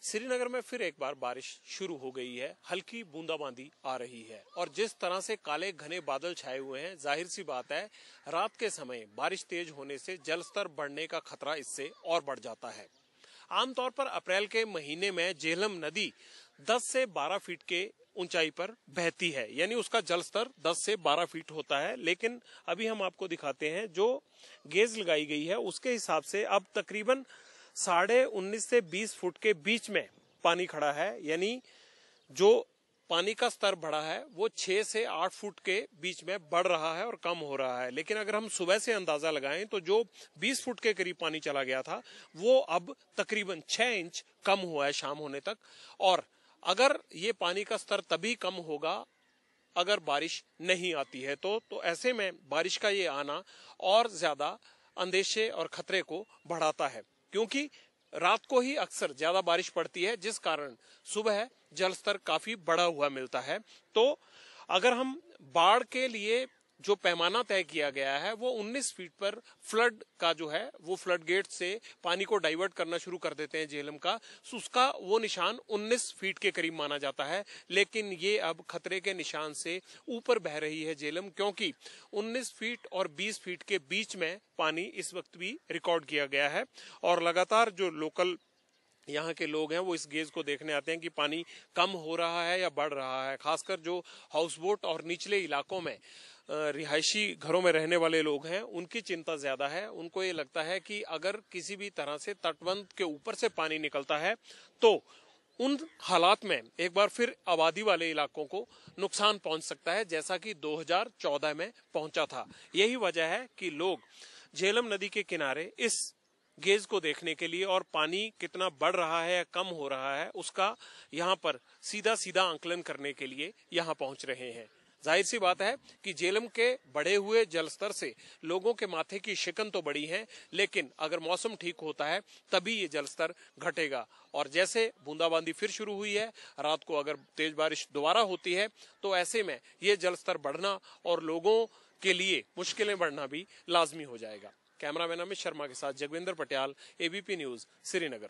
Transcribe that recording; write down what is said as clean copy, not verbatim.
श्रीनगर में फिर एक बार बारिश शुरू हो गई है। हल्की बूंदाबांदी आ रही है और जिस तरह से काले घने बादल छाए हुए हैं, जाहिर सी बात है रात के समय बारिश तेज होने से जलस्तर बढ़ने का खतरा इससे और बढ़ जाता है। आमतौर पर अप्रैल के महीने में झेलम नदी 10 से 12 फीट के ऊंचाई पर बहती है, यानी उसका जलस्तर 10 से 12 फीट होता है। लेकिन अभी हम आपको दिखाते हैं जो गेज लगाई गई है उसके हिसाब से अब तकरीबन 19.5 से 20 फुट के बीच में पानी खड़ा है, यानी जो पानी का स्तर बढ़ा है वो 6 से 8 फुट के बीच में बढ़ रहा है और कम हो रहा है। लेकिन अगर हम सुबह से अंदाजा लगाएं तो जो 20 फुट के करीब पानी चला गया था वो अब तकरीबन 6 इंच कम हुआ है शाम होने तक। और अगर ये पानी का स्तर तभी कम होगा अगर बारिश नहीं आती है तो ऐसे में बारिश का ये आना और ज्यादा अंदेशे और खतरे को बढ़ाता है, क्योंकि रात को ही अक्सर ज्यादा बारिश पड़ती है जिस कारण सुबह जलस्तर काफी बढ़ा हुआ मिलता है। तो अगर हम बाढ़ के लिए जो पैमाना तय किया गया है वो 19 फीट पर फ्लड का जो है वो फ्लड गेट से पानी को डाइवर्ट करना शुरू कर देते हैं झेलम का, उसका वो निशान 19 फीट के करीब माना जाता है। लेकिन ये अब खतरे के निशान से ऊपर बह रही है झेलम, क्योंकि 19 फीट और 20 फीट के बीच में पानी इस वक्त भी रिकॉर्ड किया गया है। और लगातार जो लोकल यहाँ के लोग हैं वो इस गेज को देखने आते हैं कि पानी कम हो रहा है या बढ़ रहा है। खासकर जो हाउस बोट और निचले इलाकों में रिहायशी घरों में रहने वाले लोग हैं उनकी चिंता ज्यादा है। उनको ये लगता है कि अगर किसी भी तरह से तटबंध के ऊपर से पानी निकलता है तो उन हालात में एक बार फिर आबादी वाले इलाकों को नुकसान पहुंच सकता है, जैसा कि 2014 में पहुंचा था। यही वजह है कि लोग झेलम नदी के किनारे इस गेज को देखने के लिए और पानी कितना बढ़ रहा है या कम हो रहा है उसका यहाँ पर सीधा सीधा आंकलन करने के लिए यहाँ पहुंच रहे हैं। जाहिर सी बात है कि झेलम के बढ़े हुए जलस्तर से लोगों के माथे की शिकन तो बढ़ी है, लेकिन अगर मौसम ठीक होता है तभी ये जलस्तर घटेगा। और जैसे बूंदाबांदी फिर शुरू हुई है, रात को अगर तेज बारिश दोबारा होती है तो ऐसे में ये जलस्तर बढ़ना और लोगों के लिए मुश्किलें बढ़ना भी लाजमी हो जाएगा। कैमरामैन अमित शर्मा के साथ जगविंदर पटियाल, एबीपी न्यूज, श्रीनगर।